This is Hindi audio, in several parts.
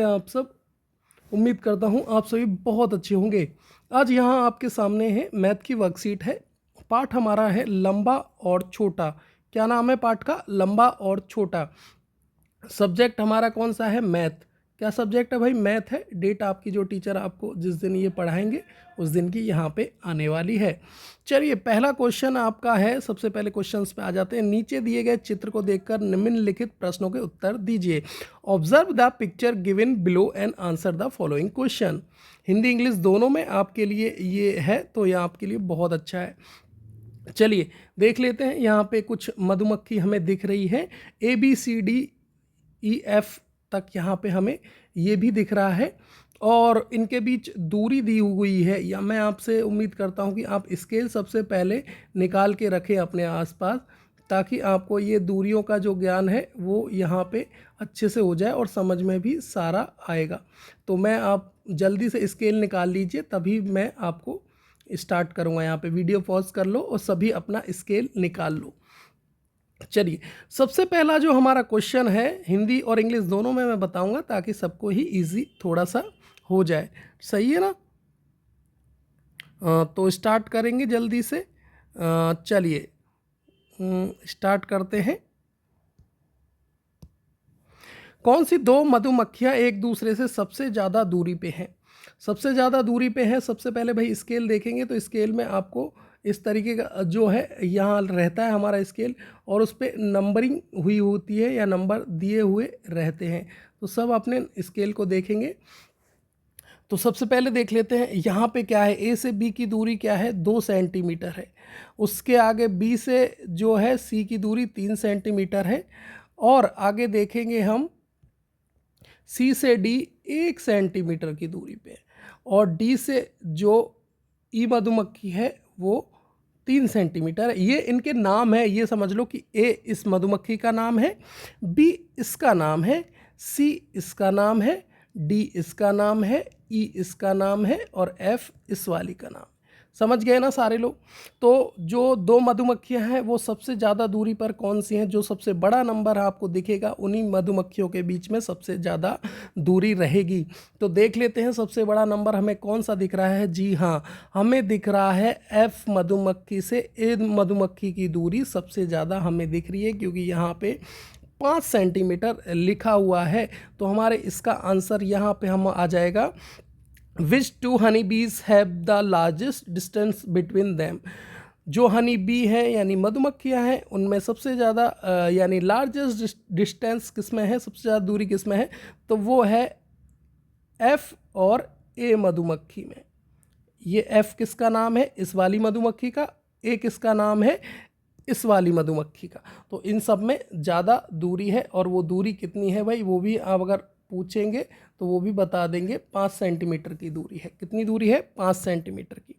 आप सब, उम्मीद करता हूँ आप सभी बहुत अच्छे होंगे। आज यहाँ आपके सामने है मैथ की वर्कशीट है। पाठ हमारा है लंबा और छोटा। क्या नाम है पाठ का? लंबा और छोटा। सब्जेक्ट हमारा कौन सा है? मैथ। क्या सब्जेक्ट है भाई? मैथ है। डेट आपकी जो टीचर आपको जिस दिन ये पढ़ाएंगे उस दिन की यहाँ पे आने वाली है। चलिए पहला क्वेश्चन आपका है। सबसे पहले क्वेश्चंस पे आ जाते हैं। नीचे दिए गए चित्र को देखकर निम्नलिखित प्रश्नों के उत्तर दीजिए। Observe the picture given below and answer the following question. Hindi English दोनों में आपके लिए ये है, तो ये आपके लिए बहुत अच्छा है। चलिए देख लेते हैं। यहाँ पे कुछ मधुमक्खी हमें दिख रही है। ABCDEF तक यहाँ पे हमें ये भी दिख रहा है और इनके बीच दूरी दी हुई है। या मैं आपसे उम्मीद करता हूँ कि आप स्केल सबसे पहले निकाल के रखें अपने आसपास, ताकि आपको ये दूरियों का जो ज्ञान है वो यहाँ पे अच्छे से हो जाए और समझ में भी सारा आएगा। तो मैं आप जल्दी से स्केल निकाल लीजिए, तभी मैं आपको स्टार्ट करूँगा। यहाँ पे वीडियो पॉज कर लो और सभी अपना स्केल निकाल लो। चलिए सबसे पहला जो हमारा क्वेश्चन है, हिंदी और इंग्लिश दोनों में मैं बताऊंगा ताकि सबको ही इजी थोड़ा सा हो जाए। सही है ना? तो स्टार्ट करेंगे जल्दी से। चलिए स्टार्ट करते हैं। कौन सी दो मधुमक्खियां एक दूसरे से सबसे ज़्यादा दूरी पे हैं? सबसे ज़्यादा दूरी पे है। सबसे पहले भाई स्केल देखेंगे तो स्केल में आपको इस तरीके का जो है यहाँ रहता है हमारा स्केल, और उस पर नंबरिंग हुई होती है या नंबर दिए हुए रहते हैं। तो सब अपने स्केल को देखेंगे। तो सबसे पहले देख लेते हैं यहाँ पे क्या है। ए से बी की दूरी क्या है? 2 सेंटीमीटर है। उसके आगे बी से जो है सी की दूरी 3 सेंटीमीटर है। और आगे देखेंगे हम सी से डी 1 सेंटीमीटर की दूरी पे, और डी से जो ई मधुमक्खी है वो 3 सेंटीमीटर है। ये इनके नाम है। ये समझ लो कि ए इस मधुमक्खी का नाम है, बी इसका नाम है, सी इसका नाम है, डी इसका नाम है, ई इसका नाम है और एफ इस वाली का नाम। समझ गए ना सारे लोग? तो जो दो मधुमक्खियां हैं वो सबसे ज़्यादा दूरी पर कौन सी हैं? जो सबसे बड़ा नंबर आपको दिखेगा उन्हीं मधुमक्खियों के बीच में सबसे ज़्यादा दूरी रहेगी। तो देख लेते हैं सबसे बड़ा नंबर हमें कौन सा दिख रहा है। जी हाँ, हमें दिख रहा है एफ मधुमक्खी से ए मधुमक्खी की दूरी सबसे ज़्यादा हमें दिख रही है, क्योंकि यहाँ पे 5 सेंटीमीटर लिखा हुआ है। तो हमारे इसका आंसर यहाँ पे हम आ जाएगा, विच टू हनी बीज have the largest distance between them. जो हनी बी है यानी मधुमक्खियाँ हैं उनमें सबसे ज़्यादा यानी लार्जेस्ट डिस्टेंस किस में है, सबसे ज़्यादा दूरी किस में है? तो वो है एफ और ए मधुमक्खी में। ये एफ किसका नाम है? इस वाली मधुमक्खी का। ए किसका नाम है? इस वाली मधुमक्खी का। तो इन सब में ज़्यादा दूरी है। और वो दूरी कितनी है भाई, वो भी आप अगर पूछेंगे तो वो भी बता देंगे। 5 सेंटीमीटर की दूरी है। कितनी दूरी है? 5 सेंटीमीटर की।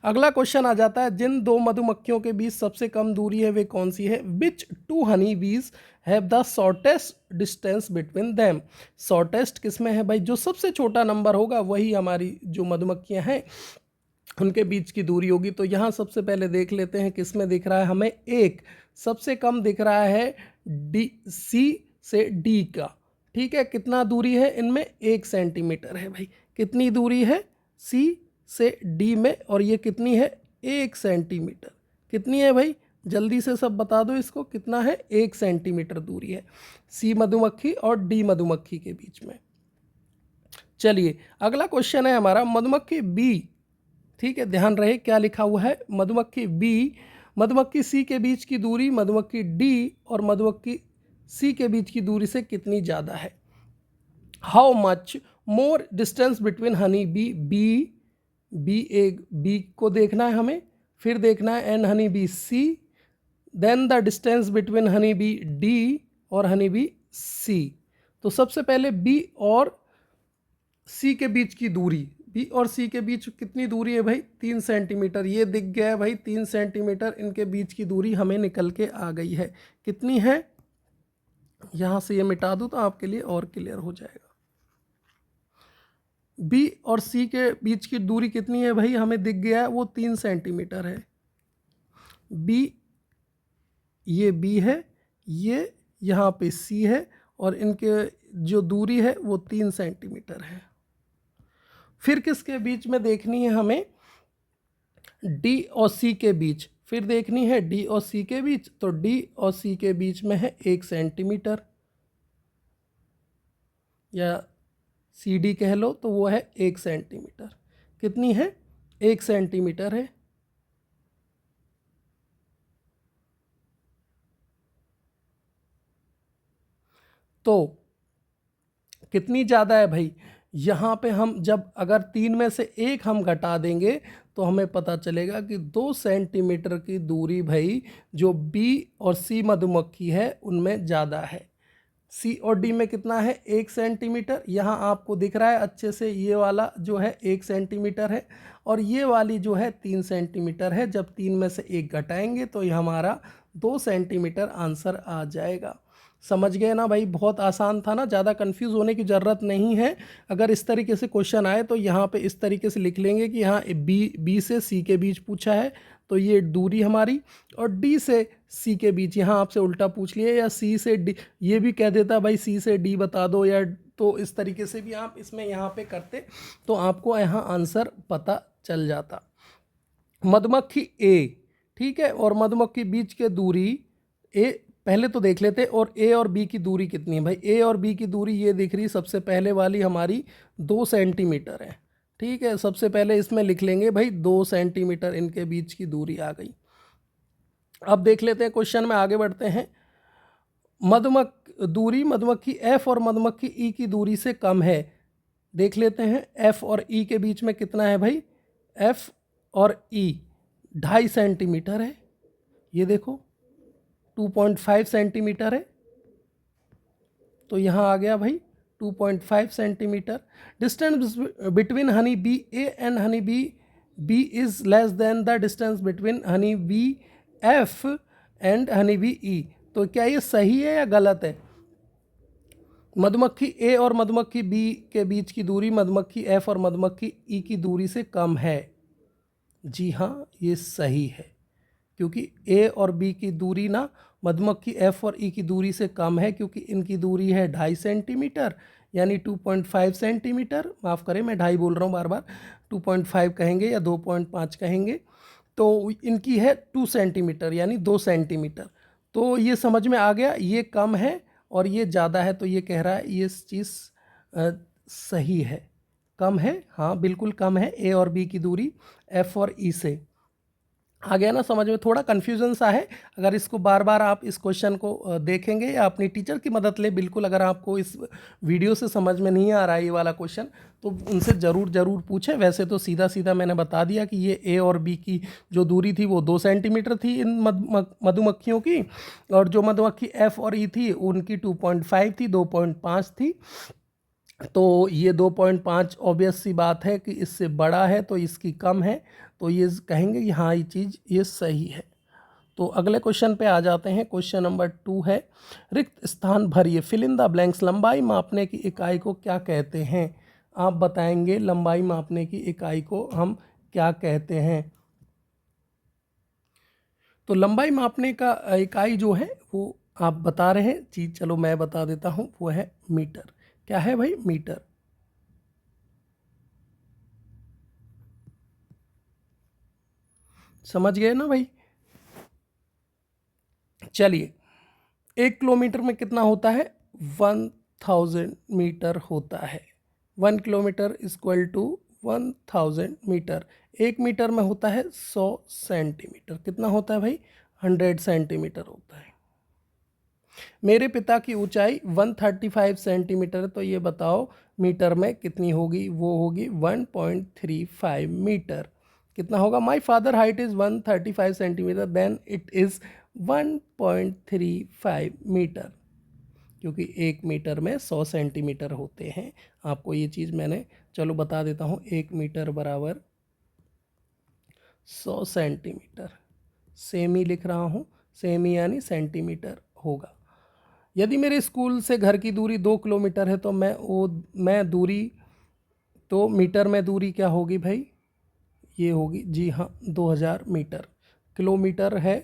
अगला क्वेश्चन आ जाता है, जिन दो मधुमक्खियों के बीच सबसे कम दूरी है वे कौन सी है? विच टू हनी बीज have the shortest distance between them. Shortest किसमें है भाई? जो सबसे छोटा नंबर होगा वही हमारी जो मधुमक्खियां हैं उनके बीच की दूरी होगी। तो यहाँ सबसे पहले देख लेते हैं किस में दिख रहा है हमें। एक सबसे कम दिख रहा है डी, सी से डी का। ठीक है, कितना दूरी है इनमें? 1 सेंटीमीटर है भाई। कितनी दूरी है सी से डी में? और ये कितनी है? 1 सेंटीमीटर। कितनी है भाई? जल्दी से सब बता दो इसको, कितना है? 1 सेंटीमीटर दूरी है सी मधुमक्खी और डी मधुमक्खी के बीच में। चलिए अगला क्वेश्चन है हमारा, मधुमक्खी बी। ठीक है, ध्यान रहे क्या लिखा हुआ है। मधुमक्खी बी, मधुमक्खी सी के बीच की दूरी मधुमक्खी डी और मधुमक्खी सी के बीच की दूरी से कितनी ज़्यादा है? How much more distance between honey bee, B A B को देखना है हमें, फिर देखना है and honey bee C, then the distance between honey bee D और हनी बी सी। तो सबसे पहले बी और सी के बीच की दूरी, बी और सी के बीच कितनी दूरी है भाई? 3 सेंटीमीटर। ये दिख गया है भाई 3 सेंटीमीटर इनके बीच की दूरी हमें निकल के आ गई है। कितनी है? यहाँ से ये मिटा दूँ तो आपके लिए और क्लियर हो जाएगा। बी और सी के बीच की दूरी कितनी है भाई? हमें दिख गया है वो 3 सेंटीमीटर है। बी, ये बी है, ये यहाँ पे सी है, और इनके जो दूरी है वो 3 सेंटीमीटर है। फिर किसके बीच में देखनी है हमें, डी और सी के बीच, फिर देखनी है डी और सी के बीच, तो डी और सी के बीच में है 1 सेंटीमीटर, या सी डी कह लो, तो वो है 1 सेंटीमीटर। कितनी है, 1 सेंटीमीटर है। तो कितनी ज़्यादा है भाई, यहाँ पे हम जब अगर 3 में से 1 हम घटा देंगे तो हमें पता चलेगा कि 2 सेंटीमीटर की दूरी भाई जो बी और सी मधुमक्खी है उनमें ज़्यादा है। सी और डी में कितना है, 1 सेंटीमीटर। यहाँ आपको दिख रहा है अच्छे से, ये वाला जो है 1 सेंटीमीटर है और ये वाली जो है 3 सेंटीमीटर है। जब 3 में से 1 घटाएंगे तो ये हमारा 2 सेंटीमीटर आंसर आ जाएगा। समझ गए ना भाई, बहुत आसान था ना, ज़्यादा कंफ्यूज होने की ज़रूरत नहीं है। अगर इस तरीके से क्वेश्चन आए तो यहाँ पे इस तरीके से लिख लेंगे कि यहाँ बी से सी के बीच पूछा है तो ये दूरी हमारी, और डी से सी के बीच यहाँ आपसे उल्टा पूछ लिया, या सी से डी, ये भी कह देता भाई सी से डी बता दो, या तो इस तरीके से भी आप इसमें यहाँ पे करते तो आपको यहाँ आंसर पता चल जाता। मधुमक्खी ए, ठीक है, और मधुमक्खी बीच के दूरी ए पहले तो देख लेते, और ए और बी की दूरी कितनी है भाई। ए और बी की दूरी ये दिख रही सबसे पहले वाली हमारी 2 सेंटीमीटर है, ठीक है। सबसे पहले इसमें लिख लेंगे भाई 2 सेंटीमीटर इनके बीच की दूरी आ गई। अब देख लेते हैं क्वेश्चन में आगे बढ़ते हैं। मधुमक्खी एफ और मधुमक्खी ई की दूरी से कम है। देख लेते हैं एफ और ई के बीच में कितना है भाई, एफ और ई 2.5 सेंटीमीटर है, ये देखो 2.5 सेंटीमीटर है, तो यहाँ आ गया भाई 2.5 centimetre. Distance between honey bee A and honey bee is less than the distance between honey bee F and honey bee E. तो क्या ये सही है या गलत है? मधुमक्खी ए और मधुमक्खी बी के बीच की दूरी मधुमक्खी एफ और मधुमक्खी ई की दूरी से कम है। जी हाँ, ये सही है, क्योंकि ए और बी की दूरी ना मधुमक्खी एफ और ई की दूरी से कम है, क्योंकि इनकी दूरी है 2.5 सेंटीमीटर, यानी 2.5 सेंटीमीटर। माफ़ करें, मैं 2.5 बोल रहा हूँ बार बार, 2.5 कहेंगे या 2.5 कहेंगे। तो इनकी है 2 सेंटीमीटर, यानी 2 सेंटीमीटर। तो ये समझ में आ गया, ये कम है और ये ज़्यादा है, तो ये कह रहा है ये चीज़ सही है, कम है। हाँ बिल्कुल कम है ए और बी की दूरी एफ और ई से। आ गया ना समझ में? थोड़ा कन्फ्यूजन सा है। अगर इसको बार बार आप इस क्वेश्चन को देखेंगे या अपनी टीचर की मदद ले, बिल्कुल अगर आपको इस वीडियो से समझ में नहीं आ रहा है ये वाला क्वेश्चन, तो उनसे ज़रूर पूछें। वैसे तो सीधा सीधा मैंने बता दिया कि ये ए और बी की जो दूरी थी वो 2 सेंटीमीटर थी इन मधुमक्खियों की, और जो मधुमक्खी एफ और ई थी उनकी 2.5 थी, 2.5 थी। तो ये 2.5 ऑब्वियस सी बात है कि इससे बड़ा है, तो इसकी कम है, तो ये कहेंगे कि हाँ ये चीज़ ये सही है। तो अगले क्वेश्चन पे आ जाते हैं। क्वेश्चन नंबर 2 है, रिक्त स्थान भरिए, फिल इन द ब्लैंक्स। लंबाई मापने की इकाई को क्या कहते हैं? आप बताएंगे लंबाई मापने की इकाई को हम क्या कहते हैं। तो लंबाई मापने का इकाई जो है वो आप बता रहे हैं चीज़, चलो मैं बता देता हूँ, वो है मीटर। क्या है भाई? मीटर। समझ गए ना भाई? चलिए, 1 किलोमीटर में कितना होता है? 1000 मीटर होता है। 1 kilometre equal to 1000 metre. 1 metre में होता है 100 सेंटीमीटर। कितना होता है भाई? 100 सेंटीमीटर होता है। मेरे पिता की ऊंचाई 135 सेंटीमीटर है, तो ये बताओ मीटर में कितनी होगी? वो होगी 1.35 मीटर। कितना होगा? My father height is 135 centimetre, then it is 1.35 metre, क्योंकि 1 मीटर में 100 सेंटीमीटर होते हैं। आपको ये चीज़ मैंने चलो बता देता हूँ। 1 मीटर बराबर 100 सेंटीमीटर, सेमी लिख रहा हूँ, सेमी यानी सेंटीमीटर होगा। यदि मेरे स्कूल से घर की दूरी 2 किलोमीटर है, तो मैं दूरी, तो मीटर में दूरी क्या होगी भाई? ये होगी, जी हाँ, 2000 मीटर। किलोमीटर है,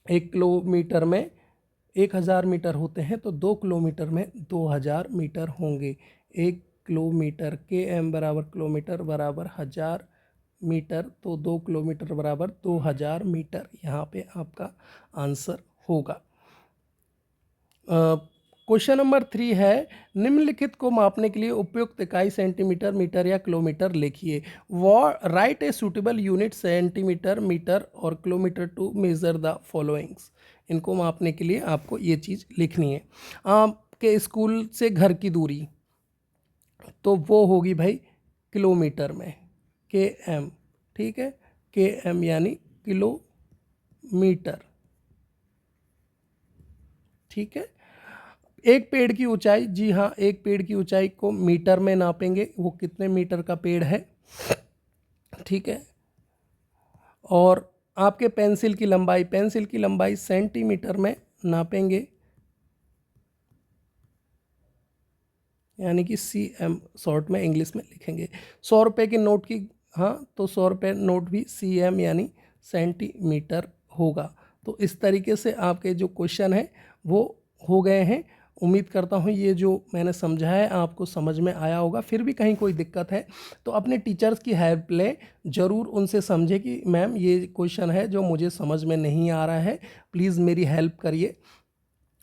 1 किलोमीटर में 1000 मीटर होते हैं तो 2 किलोमीटर में 2000 मीटर होंगे। 1 किलोमीटर km बराबर किलोमीटर बराबर 1000 मीटर, तो 2 किलोमीटर बराबर 2000 मीटर यहाँ पे आपका आंसर होगा। क्वेश्चन नंबर 3 है, निम्नलिखित को मापने के लिए उपयुक्त इकाई सेंटीमीटर, मीटर या किलोमीटर लिखिए। Write a suitable unit centimetre, metre और kilometre to measure the followings. इनको मापने के लिए आपको ये चीज़ लिखनी है। आपके स्कूल से घर की दूरी तो वो होगी भाई किलोमीटर में, km, ठीक है, km यानी किलोमीटर, ठीक है। एक पेड़ की ऊंचाई, जी हाँ, एक पेड़ की ऊंचाई को मीटर में नापेंगे, वो कितने मीटर का पेड़ है, ठीक है। और आपके पेंसिल की लंबाई सेंटीमीटर में नापेंगे, यानी कि cm शॉर्ट में इंग्लिश में लिखेंगे। 100 रुपये के नोट की, हाँ, तो 100 रुपये नोट भी cm यानी सेंटीमीटर होगा। तो इस तरीके से आपके जो क्वेश्चन हैं वो हो गए हैं। उम्मीद करता हूँ ये जो मैंने समझा है आपको समझ में आया होगा। फिर भी कहीं कोई दिक्कत है तो अपने टीचर्स की हेल्प लें, ज़रूर उनसे समझे कि मैम ये क्वेश्चन है जो मुझे समझ में नहीं आ रहा है, प्लीज़ मेरी हेल्प करिए।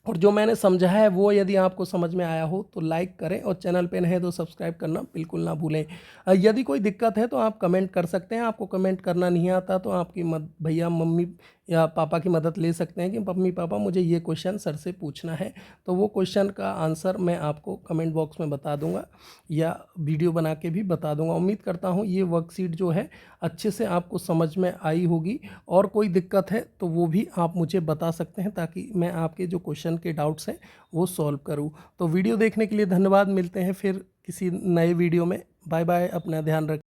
और जो मैंने समझा है वो यदि आपको समझ में आया हो तो लाइक करें, और चैनल पे नए हैं तो सब्सक्राइब करना बिल्कुल ना भूलें। यदि कोई दिक्कत है तो आप कमेंट कर सकते हैं। आपको कमेंट करना नहीं आता तो आपकी भैया मम्मी या पापा की मदद ले सकते हैं कि मम्मी पापा मुझे ये क्वेश्चन सर से पूछना है, तो वो क्वेश्चन का आंसर मैं आपको कमेंट बॉक्स में बता दूंगा या वीडियो बना के भी बता दूंगा। उम्मीद करता हूँ ये वर्कशीट जो है अच्छे से आपको समझ में आई होगी। और कोई दिक्कत है तो वो भी आप मुझे बता सकते हैं ताकि मैं आपके जो क्वेश्चन के डाउट्स हैं वो सॉल्व करूं। तो वीडियो देखने के लिए धन्यवाद। मिलते हैं फिर किसी नए वीडियो में। बाय बाय, अपना ध्यान रखें।